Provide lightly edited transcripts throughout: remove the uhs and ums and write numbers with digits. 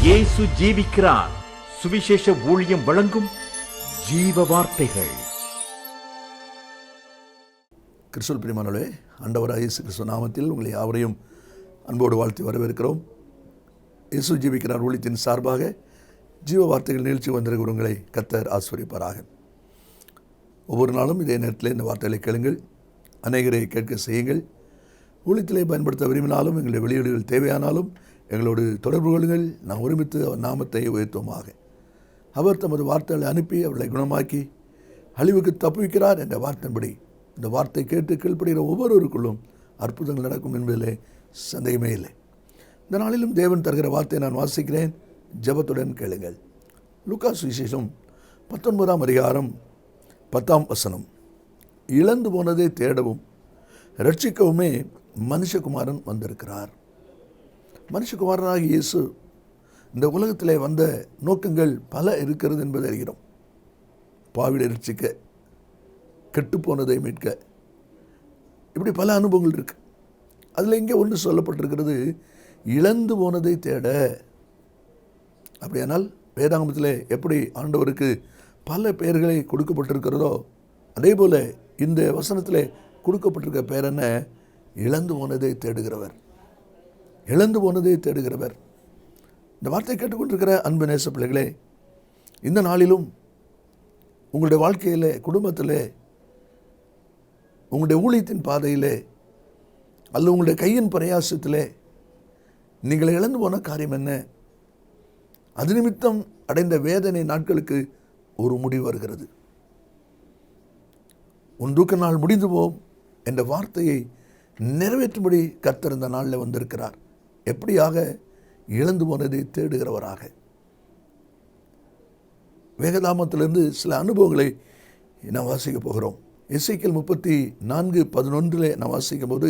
இயேசு ஜீவிக்கிறார். சுவிசேஷ ஊழியம் வழங்கும் ஜீவ வார்த்தைகள். கிறிஸ்துவில் பிரியமானவர்களே, ஆண்டவராகிய இயேசு கிறிஸ்து நாமத்தில் உங்களை யாவரையும் அன்போடு வாழ்த்தி வரவேற்கிறோம். இயேசு ஜீவிக்கிறார் ஊழியத்தின் சார்பாக ஜீவ வார்த்தைகள் நிகழ்ச்சி வந்திருக்கிற உங்களை கர்த்தர் ஆசீர்வதிப்பாராக. ஒவ்வொரு நாளும் இதே நேரத்தில் இந்த வார்த்தைகளை கேளுங்கள், அநேகரை கேட்க செய்யுங்கள். ஊழியத்திலே பயன்படுத்த விரும்பினாலும் எங்களுடைய வெளியீடுகள் தேவையானாலும் எங்களோடு தொடர்பு கொள்ளுங்கள். நாம் ஒருமித்து அவர் நாமத்தை உயர்த்துவோமாக. அவர் தமது வார்த்தைகளை அனுப்பி அவர்களை குணமாக்கி அழிவுக்கு தப்புவிக்கிறார் என்ற வார்த்தையின்படி இந்த வார்த்தை கேட்டு கீழ்ப்படுகிற ஒவ்வொருவருக்குள்ளும் அற்புதங்கள் நடக்கும் என்பதிலே சந்தேகமே இல்லை. இந்த நாளிலும் தேவன் தருகிற வார்த்தையை நான் வாசிக்கிறேன், ஜெபத்துடன் கேளுங்கள். லூக்கா சுவிசேஷம் 19ஆம் அதிகாரம் 10ஆம் வசனம். இழந்து போனதை தேடவும் ரட்சிக்கவுமே மனுஷகுமாரன் வந்திருக்கிறார். மனுஷகுமாரனாகிய இயேசு இந்த உலகத்திலே வந்த நோக்கங்கள் பல இருக்கிறது என்பதை அறிகிறோம். பாவியை ரட்சிக்க, கெட்டுப்போனதை மீட்க, இப்படி பல அனுபவங்கள் இருக்கு. அதில் இங்கே ஒன்று சொல்லப்பட்டிருக்கிறது, இழந்து போனதை தேட. அப்படியானால் வேதாகமத்தில் எப்படி ஆண்டவருக்கு பல பெயர்களை கொடுக்கப்பட்டிருக்கிறதோ அதே போல் இந்த வசனத்தில் கொடுக்கப்பட்டிருக்க பெயர் என்ன? இழந்து போனதை தேடுகிறவர். இழந்து போனதை தேடுகிறவர். இந்த வார்த்தை கேட்டுக்கொண்டிருக்கிற அன்பு நேச பிள்ளைகளே, இந்த நாளிலும் உங்களுடைய வாழ்க்கையில், குடும்பத்தில், உங்களுடைய ஊழியத்தின் பாதையிலே அல்லது உங்களுடைய கையின் பிரயாசத்திலே நீங்கள் இழந்து போன காரியம் என்ன? அது நிமித்தம் அடைந்த வேதனை நாட்களுக்கு ஒரு முடிவு வருகிறது. உன் தூக்க நாள் முடிந்து போம் என்ற வார்த்தையை நிறைவேற்றும்படி கர்த்தர் இந்த நாளில் வந்திருக்கிறார். எப்படியாக? இழந்து போனதை தேடுகிறவராக. வேகதாமத்திலிருந்து சில அனுபவங்களை நாம் வாசிக்க போகிறோம். எசேக்கியேல் 34:11 நாம் வாசிக்கும் போது,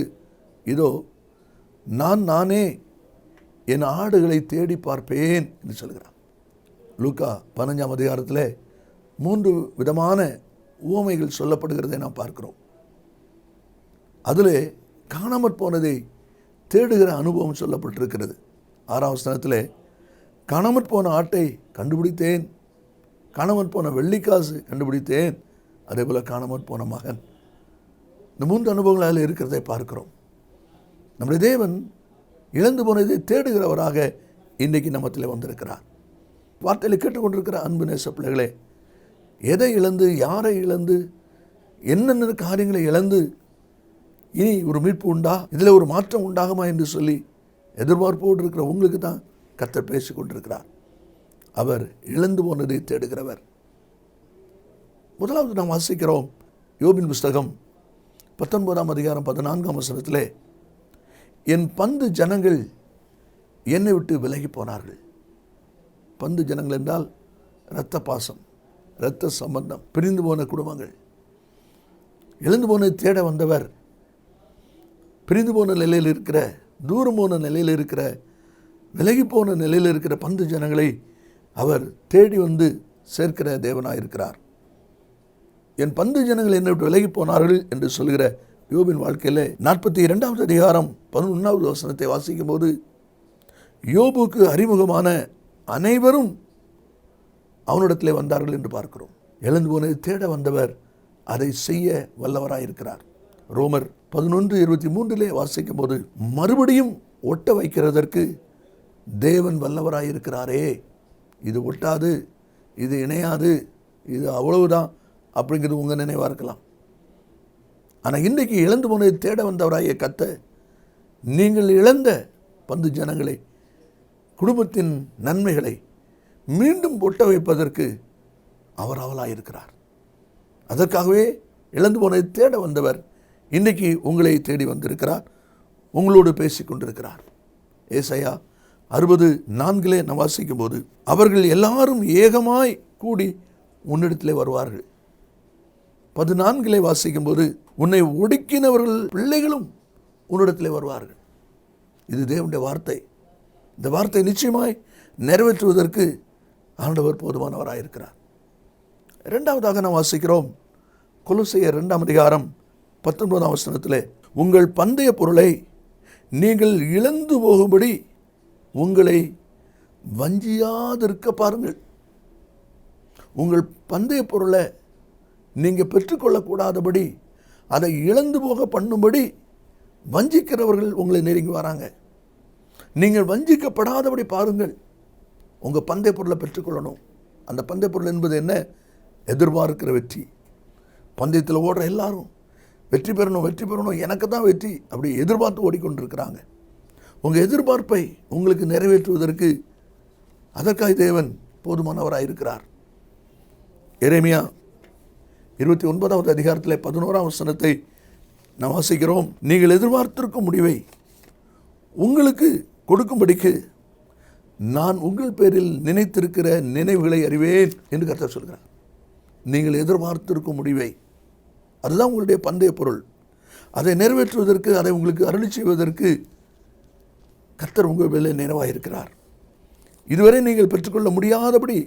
இதோ நானே என் ஆடுகளை தேடி பார்ப்பேன் என்று சொல்கிறார். லூக்கா 15ஆம் அதிகாரத்தில் 3 விதமான உவமைகள் சொல்லப்படுகிறதை நாம் பார்க்கிறோம். அதில் காணாமற் போனதை தேடுகிற அனுபவம் சொல்லப்பட்டிருக்கிறது. 6ஆம் வசனத்தில் காணாமற் போன ஆட்டை கண்டுபிடித்தேன், காணாமற் போன வெள்ளிக்காசு கண்டுபிடித்தேன், அதே போல் காணாமற் போன மகன். இந்த 3 அனுபவங்கள் அதில் இருக்கிறதை பார்க்கிறோம். நம்முடைய தேவன் இழந்து போனதை தேடுகிறவராக இன்றைக்கு நம்மத்தில் வந்திருக்கிறார். வார்த்தையில் கேட்டுக்கொண்டிருக்கிற அன்பு நேச பிள்ளைகளே, எதை இழந்து, யாரை இழந்து, என்னென்ன காரியங்களை இழந்து இனி ஒரு மீட்பு உண்டா, இதில் ஒரு மாற்றம் உண்டாகுமா என்று சொல்லி எதிர்பார்ப்போடு இருக்கிற உங்களுக்கு தான் கர்த்தர் பேசி கொண்டிருக்கிறார். அவர் இழந்து போனதை தேடுகிறவர். முதலாவது நாம் வாசிக்கிறோம் யோபின் புஸ்தகம் 19ஆம் அதிகாரம் 14ஆம் வசனத்திலே, என் பந்து ஜனங்கள் என்னை விட்டு விலகி போனார்கள். பந்து ஜனங்கள் என்றால் இரத்த பாசம், இரத்த சம்பந்தம், பிரிந்து போன குடும்பங்கள். இழந்து போனதை தேட வந்தவர் பிரிந்து போன நிலையில் இருக்கிற, தூரம் போன நிலையில் இருக்கிற, விலகி போன நிலையில் இருக்கிற பந்து ஜனங்களை அவர் தேடி வந்து சேர்க்கிற தேவனாக இருக்கிறார். என் பந்து ஜனங்கள் என்னை விட்டு விலகி போனார்கள் என்று சொல்கிற யோபின் வாழ்க்கையில் 42ஆவது அதிகாரம் 11ஆவது வசனத்தை வாசிக்கும் போது, யோபுக்கு அறிமுகமான அனைவரும் அவனிடத்திலே வந்தார்கள் என்று பார்க்கிறோம். இழந்து போனதை தேட வந்தவர் அதை செய்ய வல்லவராயிருக்கிறார். ரோமர் 11:23 வாசிக்கும் போது, மறுபடியும் ஒட்ட வைக்கிறதற்கு தேவன் வல்லவராயிருக்கிறாரே. இது ஒட்டாது, இது இணையாது, இது அவ்வளவுதான் அப்படிங்கிறது உங்கள் நினைவாக இருக்கலாம். ஆனால் இன்றைக்கு இழந்து போனதை தேட வந்தவராகிய கர்த்தர் நீங்கள் இழந்த பந்து ஜனங்களை, குடும்பத்தின் நன்மைகளை மீண்டும் ஒட்ட வைப்பதற்கு அவர் அவளாயிருக்கிறார். அதற்காகவே இழந்து போனதை தேட வந்தவர் இன்றைக்கு உங்களை தேடி வந்திருக்கிறார், உங்களோடு பேசி கொண்டிருக்கிறார். ஏசாயா 60:4 நாம் வாசிக்கும் போது, அவர்கள் எல்லாரும் ஏகமாய் கூடி உன்னிடத்திலே வருவார்கள். 14 வாசிக்கும் போது, உன்னை ஒடுக்கினவர்கள் பிள்ளைகளும் உன்னிடத்திலே வருவார்கள். இது தேவனுடைய வார்த்தை. இந்த வார்த்தை நிச்சயமாய் நிறைவேற்றுவதற்கு ஆண்டவர் போதுமானவராயிருக்கிறார். இரண்டாவதாக நாம் வாசிக்கிறோம் கொலோசையர் 2ஆம் அதிகாரம் 19ஆம் வசனத்திலே, உங்கள் பந்தய பொருளை நீங்கள் இழந்து போகும்படி உங்களை வஞ்சியாதிருக்க பாருங்கள். உங்கள் பந்தய பொருளை நீங்கள் பெற்றுக்கொள்ளக்கூடாதபடி, அதை இழந்து போக பண்ணும்படி வஞ்சிக்கிறவர்கள் உங்களை நெருங்கி வராங்க. நீங்கள் வஞ்சிக்கப்படாதபடி பாருங்கள். உங்கள் பந்தய பொருளை பெற்றுக்கொள்ளணும். அந்த பந்தய பொருள் என்பது என்ன? எதிர்பார்க்கிற வெற்றி. பந்தயத்தில் ஓடுற எல்லாரும் வெற்றி பெறணும், வெற்றி பெறணும், எனக்கு தான் வெற்றி அப்படி எதிர்பார்த்து ஓடிக்கொண்டிருக்கிறாங்க. உங்கள் எதிர்பார்ப்பை உங்களுக்கு நிறைவேற்றுவதற்கு அதற்காக தேவன் போதுமானவராக இருக்கிறார். எரேமியா 29வது அதிகாரத்தில் 11ஆம் வசனத்தை நாம் வாசிக்கிறோம். நீங்கள் எதிர்பார்த்திருக்கும் முடிவை உங்களுக்கு கொடுக்கும்படிக்கு நான் உங்கள் பேரில் நினைத்திருக்கிற நினைவுகளை அறிவேன் என்று கர்த்தர் சொல்கிறார். நீங்கள் எதிர்பார்த்திருக்கும் முடிவை, அதுதான் உங்களுடைய பந்தய பொருள். அதை நிறைவேற்றுவதற்கு, அதை உங்களுக்கு அருளி செய்வதற்கு கர்த்தர் உங்கள் மேலே நினைவாக இருக்கிறார். இதுவரை நீங்கள் பெற்றுக்கொள்ள முடியாதபடி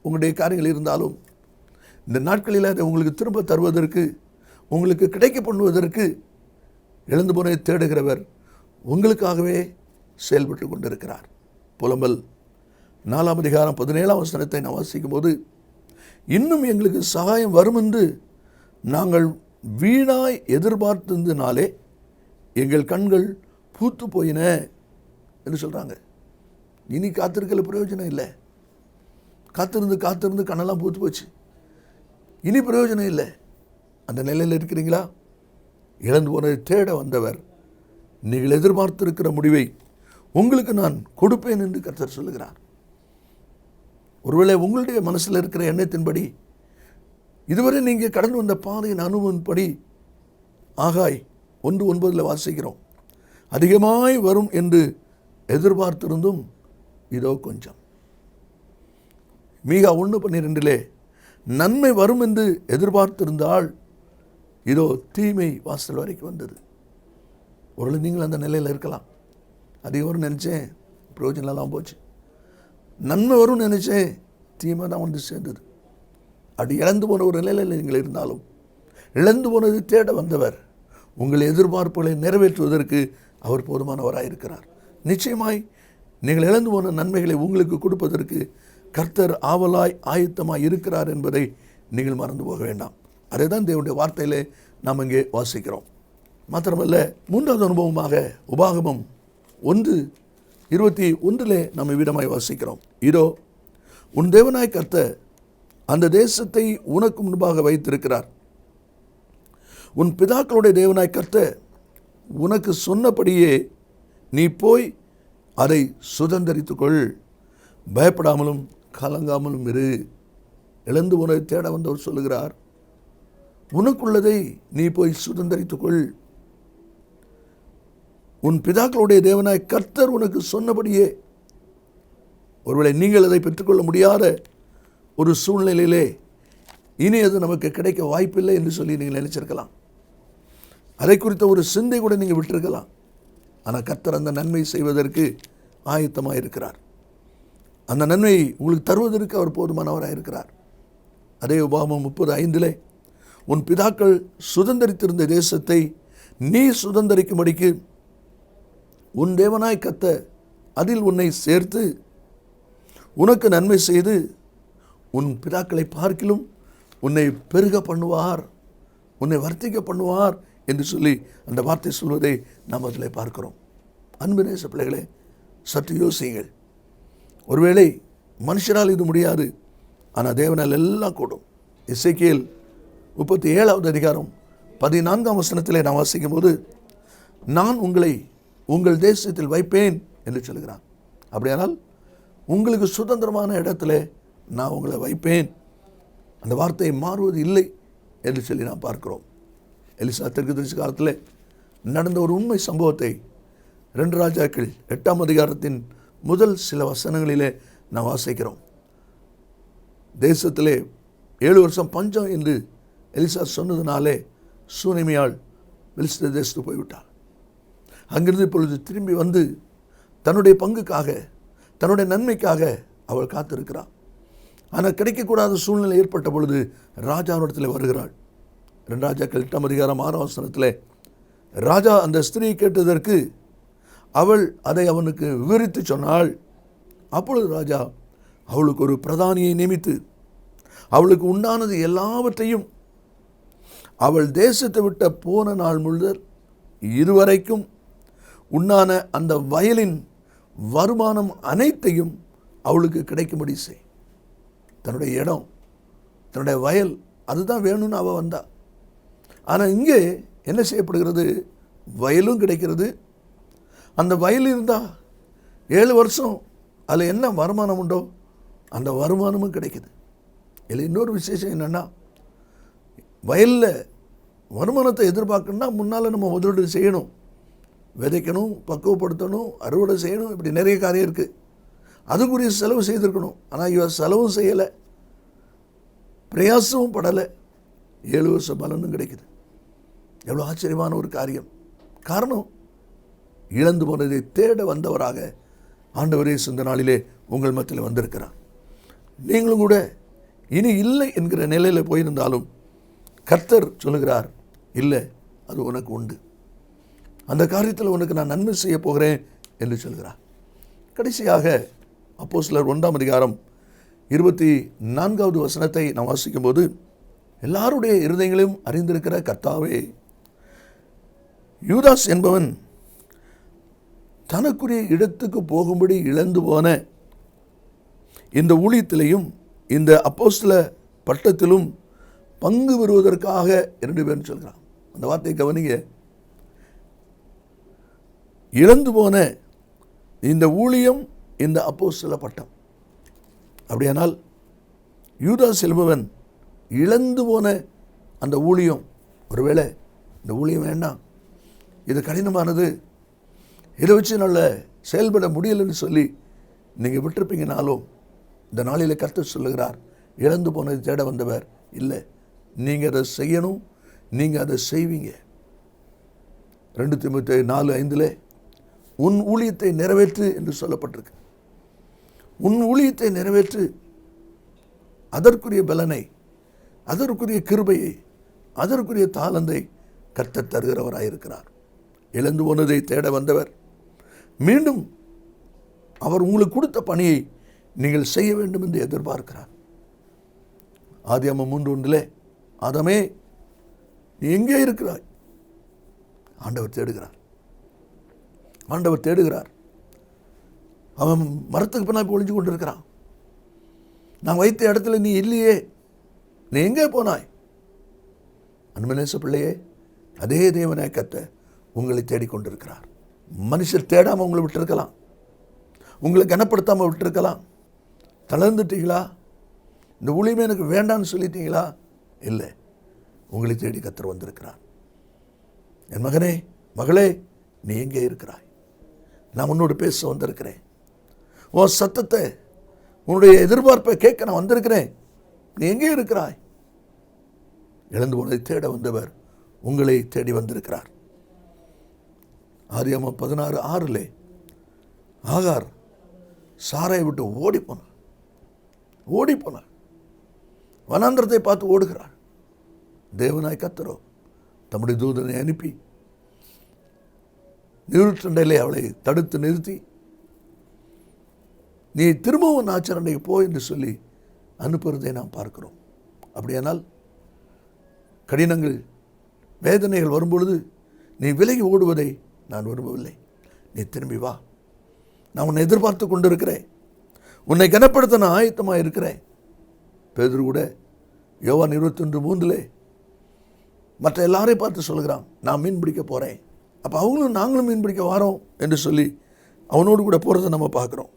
உங்களுடைய காரியங்கள் இருந்தாலும் இந்த நாட்களில் அதை உங்களுக்கு திரும்ப தருவதற்கு, உங்களுக்கு கிடைக்க பண்ணுவதற்கு இழந்து போனதை தேடுகிறவர் உங்களுக்காகவே செயல்பட்டு கொண்டிருக்கிறார். புலம்பல் 4ஆம் அதிகாரம் 17ஆம் வசனத்தை நாம் வாசிக்கும் போது, இன்னும் எங்களுக்கு சகாயம் வரும் என்று நாங்கள் வீணாய் எதிர்பார்த்ததினாலே எங்கள் கண்கள் பூத்து போயின என்று சொல்கிறாங்க. இனி காத்திருக்கல பிரயோஜனம் இல்லை. காத்திருந்து காத்திருந்து கண்ணெல்லாம் பூத்து போச்சு. இனி பிரயோஜனம் இல்லை. அந்த நிலையில் இருக்கிறீங்களா? இழந்து போனதை தேட வந்தவர் நீங்கள் எதிர்பார்த்திருக்கிற முடிவை உங்களுக்கு நான் கொடுப்பேன் என்று கர்த்தர் சொல்லுகிறார். ஒருவேளை உங்களுடைய மனசில் இருக்கிற எண்ணத்தின்படி, இதுவரை நீங்கள் கடந்து வந்த பாதையின் அனுபவப்படி, ஆகாய் 1:9 வாசிக்கிறோம், அதிகமாய் வரும் என்று எதிர்பார்த்திருந்தும் இதோ கொஞ்சம். மீகா 1:12 நன்மை வரும் என்று எதிர்பார்த்திருந்தால் இதோ தீமை வாசல் வரைக்கும் வந்தது. ஒருவேளை நீங்கள் அந்த நிலையில் இருக்கலாம். அதிகம் வரும் நினச்சேன், பிரயோஜனம்லாம் போச்சு. நன்மை வரும்னு நினச்சேன், தீமை தான் வந்து சேர்ந்தது. அப்படி இழந்து போன ஒரு நிலையில் நீங்கள் இருந்தாலும், இழந்து போனது தேட வந்தவர் உங்கள் எதிர்பார்ப்புகளை நிறைவேற்றுவதற்கு அவர் போதுமானவராக இருக்கிறார். நிச்சயமாய் நீங்கள் இழந்து போன நன்மைகளை உங்களுக்கு கொடுப்பதற்கு கர்த்தர் ஆவலாய் ஆயத்தமாய் இருக்கிறார் என்பதை நீங்கள் மறந்து போக வேண்டாம். அதை தான் தேவனுடைய வார்த்தையிலே நாம் இங்கே வாசிக்கிறோம். மாத்திரமல்ல, 3வது அனுபவமாக உபாகமம் 1:21 நாம் இவ்விடமாய் வாசிக்கிறோம். இதோ உன் தேவனாய் கர்த்தர் அந்த தேசத்தை உனக்கு முன்பாக வைத்திருக்கிறார். உன் பிதாக்களுடைய தேவனாய் கர்த்தர் உனக்கு சொன்னபடியே நீ போய் அதை சுதந்தரித்துக்கொள், பயப்படாமலும் கலங்காமலும் இரு. இழந்து போனதை தேட வந்தவர் சொல்லுகிறார், உனக்குள்ளதை நீ போய் சுதந்தரித்துக்கொள். உன் பிதாக்களுடைய தேவனாய் கர்த்தர் உனக்கு சொன்னபடியே. ஒருவேளை நீங்கள் அதை பெற்றுக்கொள்ள முடியாத ஒரு சூழ்நிலையிலே இனி அது நமக்கு கிடைக்க வாய்ப்பில்லை என்று சொல்லி நீங்கள் நினைச்சிருக்கலாம். அதை குறித்த ஒரு சிந்தை கூட நீங்கள் விட்டிருக்கலாம். ஆனால் கர்த்தர் அந்த நன்மை செய்வதற்கு ஆயத்தமாக இருக்கிறார். அந்த நன்மை உங்களுக்கு தருவதற்கு அவர் போதுமானவராக இருக்கிறார். அதே உபாகமம் 30:5 உன் பிதாக்கள் சுதந்தரித்திருந்த தேசத்தை நீ சுதந்தரிக்கும்படிக்கு உன் தேவனாய் கர்த்தர் அதில் உன்னை சேர்த்து உனக்கு நன்மை செய்து உன் பிதாக்களை பார்க்கிலும் உன்னை பெருக பண்ணுவார், உன்னை வர்த்திக்க பண்ணுவார் என்று சொல்லி அந்த வார்த்தை சொல்வதை நாம் அதில் பார்க்கிறோம். அன்பு நேச பிள்ளைகளே, சற்று யோசியுங்கள். ஒருவேளை மனுஷனால் இது முடியாது, ஆனால் தேவனால் எல்லாம் கூடும். எசேக்கியேல் 37வது அதிகாரம் 14ஆம் வசனத்திலே நான் வாசிக்கும் போது, நான் உங்களை உங்கள் தேசத்தில் வைப்பேன் என்று சொல்கிறான். அப்படியானால் உங்களுக்கு சுதந்திரமான இடத்துல நான் உங்களை வைப்பேன். அந்த வார்த்தையை மாறுவது இல்லை என்று சொல்லி நாம் பார்க்கிறோம். எலிசா தீர்க்கதரிசி காலத்தில் நடந்த ஒரு உண்மை சம்பவத்தை 2 ராஜாக்கள் 8ஆம் அதிகாரத்தின் முதல் சில வசனங்களிலே நாம் வாசிக்கிறோம். தேசத்திலே 7 வருஷம் பஞ்சம் என்று எலிசா சொன்னதுனாலே சூனேமியாள் பெலிஸ்தர் தேசத்துக்கு போய்விட்டாள். அங்கிருந்து இப்பொழுது திரும்பி வந்து தன்னுடைய பங்குக்காக, தன்னுடைய நன்மைக்காக அவள் காத்திருக்கிறாள். ஆனால் கிடைக்கக்கூடாத சூழ்நிலை ஏற்பட்ட பொழுது ராஜாவிடத்தில் வருகிறாள். 2 ராஜாக்கள் 8ஆம் அதிகாரம் 6ஆம் வசனத்தில் ராஜா அந்த ஸ்திரீயை கேட்டதற்கு அவள் அதை அவனுக்கு விவரித்து சொன்னாள். அப்பொழுது ராஜா அவளுக்கு ஒரு பிரதானியை நியமித்து அவளுக்கு உண்டானது எல்லாவற்றையும் அவள் தேசத்தை விட்ட போன நாள் முதல் இதுவரைக்கும் உண்டான அந்த வயலின் வருமானம் அனைத்தையும் அவளுக்கு கிடைக்கும்படி செய். தன்னுடைய இடம், தன்னுடைய வயல், அதுதான் வேணும்னு அவள் வந்தா. ஆனால் இங்கே என்ன செய்யப்படுகிறது? வயலும் கிடைக்கிறது. அந்த வயல் இருந்தால் 7 வருஷம் அதில் என்ன வருமானம் உண்டோ அந்த வருமானமும் கிடைக்குது. இதில் இன்னொரு விசேஷம் என்னென்னா, வயலில் வருமானத்தை எதிர்பார்க்கணும்னா முன்னால் நம்ம முதலீடு செய்யணும், விதைக்கணும், பக்குவப்படுத்தணும், அறுவடை செய்யணும், இப்படி நிறைய காரியம் இருக்குது. அதுக்குரிய செலவு செய்திருக்கணும். ஆனால் இவ செலவும் செய்யலை, பிரயாசமும் படலை, 7 வருஷம் பலனும் கிடைக்குது. எவ்வளோ ஆச்சரியமான ஒரு காரியம்! காரணம், இழந்து போனதை தேட வந்தவராக ஆண்டவரே இந்த நாளிலே உங்கள் மத்தியில் வந்திருக்கிறார். நீங்களும் கூட இனி இல்லை என்கிற நிலையில் போயிருந்தாலும் கர்த்தர் சொல்லுகிறார், இல்லை, அது உனக்கு உண்டு, அந்த காரியத்தில் உனக்கு நான் நன்மை செய்ய போகிறேன் என்று சொல்கிறார். கடைசியாக அப்போஸ்தலர் 1ஆம் அதிகாரம் 24வது வசனத்தை நாம் வாசிக்கும்போது, எல்லாருடைய இருதயங்களையும் அறிந்திருக்கிற கர்த்தாவே, யூதாஸ் என்பவன் தனக்குரிய இடத்துக்கு போகும்படி இழந்து போன இந்த ஊழியத்திலையும் இந்த அப்போஸ்தல பட்டத்திலும் பங்கு பெறுவதற்காக 2 பேர் சொல்கிறான். அந்த வார்த்தையை கவனிங்க. இழந்து போன இந்த ஊழியம், இந்த அப்போஸ்தல பட்டம். அப்படியானால் யூதாஸ் என்பவன் இழந்து போன அந்த ஊழியம், ஒருவேளை இந்த ஊழியம் வேண்டாம், இது கடினமானது, இதை வச்சு நல்ல செயல்பட முடியலைன்னு சொல்லி நீங்கள் விட்டுருப்பீங்கனாலும், இந்த நாளில் கர்த்தர் சொல்லுகிறார், இழந்து போனதை தேட வந்தவர் இல்லை, நீங்கள் அதை செய்யணும், நீங்கள் அதை செய்வீங்க. 2 தீமோத்தேயு 4:5 உன் ஊழியத்தை நிறைவேற்று என்று சொல்லப்பட்டிருக்கு. உன் ஊழியத்தை நிறைவேற்று, அதற்குரிய பலனை, அதற்குரிய கிருபையை, அதற்குரிய தாளந்தை கர்த்தர் தருகிறவராயிருக்கிறார். இழந்து போனதை தேட வந்தவர் மீண்டும் அவர் உங்களுக்கு கொடுத்த பணியை நீங்கள் செய்ய வேண்டும் என்று எதிர்பார்க்கிறார். ஆதியாகமம் 3:1 ஆதாமே, நீ எங்கே இருக்கிறாய்? ஆண்டவர் தேடுகிறார். ஆண்டவர் தேடுகிறார். அவன் மரத்துக்கு பின்னால் ஒளிஞ்சு கொண்டு இருக்கிறான். நான் வைத்த இடத்துல நீ இல்லையே, நீ எங்கே போனாய்? அன்புநேச பிள்ளையே, அதே தேவனாய் கர்த்தர் உங்களை தேடிக்கொண்டிருக்கிறார். மனுஷர் தேடாமல் உங்களை விட்டுருக்கலாம், உங்களை கனப்படுத்தாமல் விட்டுருக்கலாம். தளர்ந்துட்டீங்களா? இந்த ஊழியமே எனக்கு வேண்டான்னு சொல்லிட்டீங்களா? இல்லை, உங்களை தேடி கர்த்தர் வந்திருக்கிறார். என் மகனே, மகளே, நீ எங்கே இருக்கிறாய்? நான் உன்னோடு பேச வந்திருக்கிறேன். உன் சத்தத்தை, உன்னுடைய எதிர்பார்ப்பை கேட்க நான் வந்திருக்கிறேன். நீ எங்கே இருக்கிறாய்? இழந்து போனதை தேட வந்தவர் உங்களை தேடி வந்திருக்கிறார். ஆதியாகமம் 16:6 ஆகார் சாராயை விட்டு ஓடிப்போனார். வனாந்திரத்தை பார்த்து ஓடுகிறார். தேவனாய் கர்த்தரோ தம்முடைய தூதனை அனுப்பி நீருற்றண்டையிலே அவளை தடுத்து நிறுத்தி, நீ திரும்பவும் நாச்சரண்டைக்கு போ என்று சொல்லி அனுப்புறதை நாம் பார்க்கிறோம். அப்படியானால் கடினங்கள், வேதனைகள் வரும்பொழுது நீ விலகி ஓடுவதை நான் விரும்பவில்லை. நீ திரும்பி வா, நான் உன்னை எதிர்பார்த்து கொண்டு இருக்கிறேன், உன்னை கனப்படுத்த நான் ஆயத்தமாக இருக்கிறேன். பேதுரு கூட யோவான் 21:3 மற்ற எல்லாரையும் பார்த்து சொல்கிறான், நான் மீன் பிடிக்க போகிறேன். அப்போ அவங்களும் நாங்களும் மீன் பிடிக்க வரோம் என்று சொல்லி அவனோடு கூட போகிறத நம்ம பார்க்குறோம்.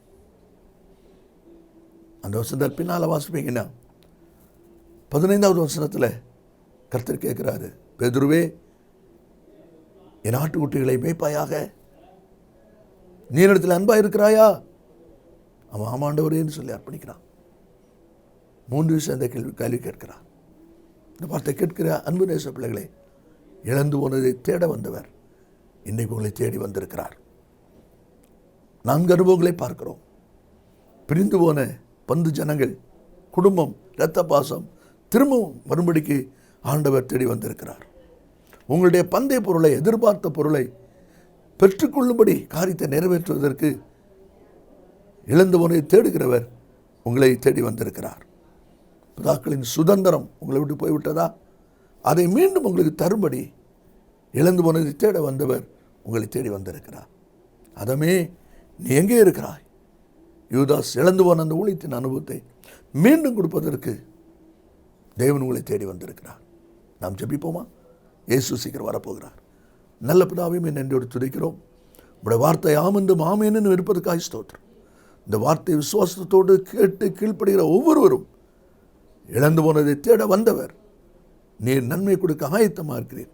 அந்த வசனத்தை பின்னால் வாசிப்பீங்கன்னா 15வது வசனத்தில் கர்த்தர் கேட்குறாரு, பேதுருவே, என் ஆட்டுக்குட்டிகளை மேய்ப்பாயாக, நீ என்னிடத்தில் அன்பாக இருக்கிறாயா? அவன் ஆமாண்டவரேன்னு சொல்லி அர்ப்பணிக்கிறான். 3 விஷயம் அந்த கேள்வி கேட்கிறான். இந்த வார்த்தை கேட்கிற அன்பு நேச பிள்ளைகளை, இழந்து போனதை தேட வந்தவர் இன்றைக்கு உங்களை தேடி வந்திருக்கிறார். 4 அனுபவங்களை பார்க்கிறோம். பிரிந்து போன பந்து ஜனங்கள், குடும்பம், இரத்த பாசம் திரும்பவும் மறுபடிக்கு ஆண்டவர் தேடி வந்திருக்கிறார். உங்களுடைய பந்தய பொருளை, எதிர்பார்த்த பொருளை பெற்றுக்கொள்ளும்படி காரியத்தை நிறைவேற்றுவதற்கு இழந்து போனதை தேடுகிறவர் உங்களை தேடி வந்திருக்கிறார். பிதாக்களின் சுதந்திரம் உங்களை விட்டு போய்விட்டதா? அதை மீண்டும் உங்களுக்கு தரும்படி இழந்து போனதை தேட வந்தவர் உங்களை தேடி வந்திருக்கிறார். அதமே நீ எங்கே இருக்கிறாய்? யூதாஸ் இழந்து போன அந்த ஊழியத்தின் அனுபவத்தை மீண்டும் கொடுப்பதற்கு தேவன் உங்களை தேடி வந்திருக்கிறார். நாம் ஜெபிப்போமா? இயேசு சீக்கிரம் வரப்போகிறார். நல்ல பிதாவையும் நன்றியோடு துதிக்கிறோம். உடைய வார்த்தை ஆமென்றும் ஆமென் இருப்பதற்காக ஸ்தோத்திரம். இந்த வார்த்தை விசுவாசத்தோடு கேட்டு கீழ்ப்படுகிற ஒவ்வொருவரும் இழந்து போனதை தேட வந்தவர். நீர் நன்மை கொடுக்க ஆயத்தமாக இருக்கிறீர்.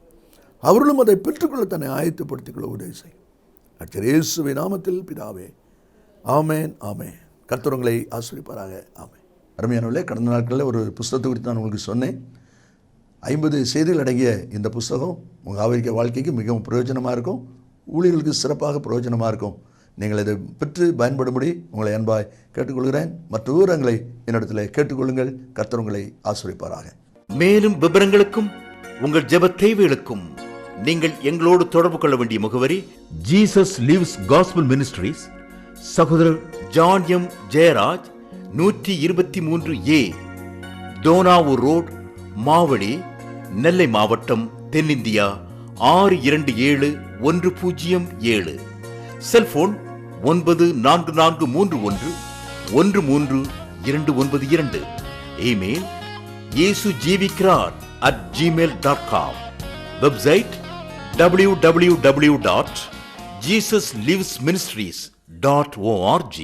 அவர்களும் அதை பெற்றுக்கொள்ள தன்னை ஆயத்தப்படுத்திக் கொள்ள உதவி செய்யும். இயேசுவின் நாமத்தில் பிதாவே, ஆமென் ஆமென். கர்த்தர் உங்களை ஆசீர்வதிப்பாராக. ஆமென். அருமையானவர்களே, கடந்த நாட்களில் ஒரு புஸ்தகத்தை குறித்து நான் உங்களுக்கு சொன்னேன். 50 செய்திகள் அடங்கிய இந்த புஸ்தகம் உங்கள் ஆவிக்குரிய வாழ்க்கைக்கு மிகவும் பிரயோஜனமாக இருக்கும். ஊழியர்களுக்கு சிறப்பாக பிரயோஜனமாக இருக்கும். நீங்கள் இதை பெற்று பயன்படும்படி உங்களை அன்பாய் கேட்டுக்கொள்கிறேன். மற்ற விவரங்களை என்னிடத்தில் கேட்டுக்கொள்ளுங்கள். கர்த்தர் உங்களை ஆசீர்வதிப்பாராக. மேலும் விவரங்களுக்கும் உங்கள் ஜெப தேவைகளுக்கும் நீங்கள் எங்களோடு தொடர்பு கொள்ள வேண்டிய முகவரி ஜீசஸ் லிவ்ஸ் காஸ்பல் மினிஸ்ட்ரீஸ், சகோதரர் John M Jeyaraj, 123A Dohnavur road, Mavadi, Nellai மாவட்டம், தென்னிந்தியா 627107. Cellphone 9441132292. Email yesujivikaran@gmail.com. Website www.jesuslivesministries.org.